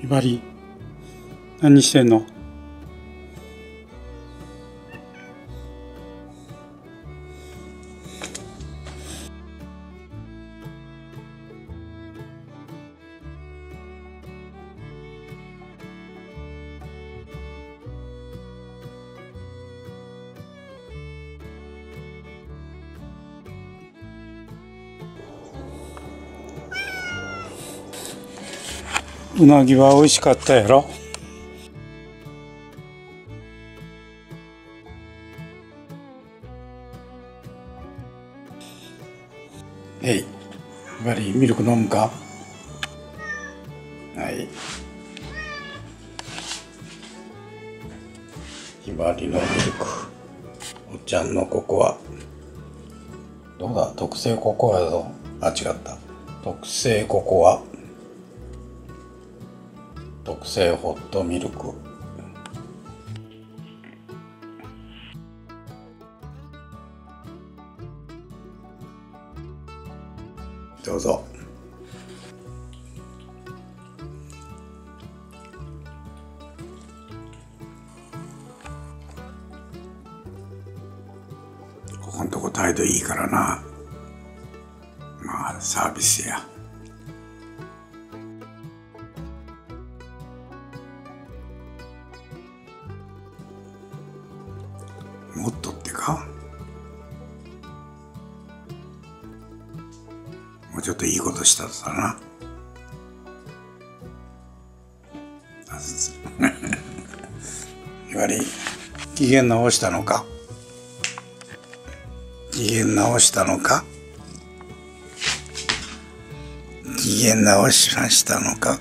ひばり、何してんの？うなぎは美味しかったやろ？へい、ひばり、ミルク飲むか？はい。ひばりのミルク、おっちゃんのココア。どうだ、特製ココアだぞ。あ、違った。特製ココア。特製ホットミルク。どうぞ。ここんとこ態度いいからな。まあサービスや。もっとってか？もうちょっといいことしたとだな。ひばり、機嫌直したのか？機嫌直したのか？機嫌直しましたのか？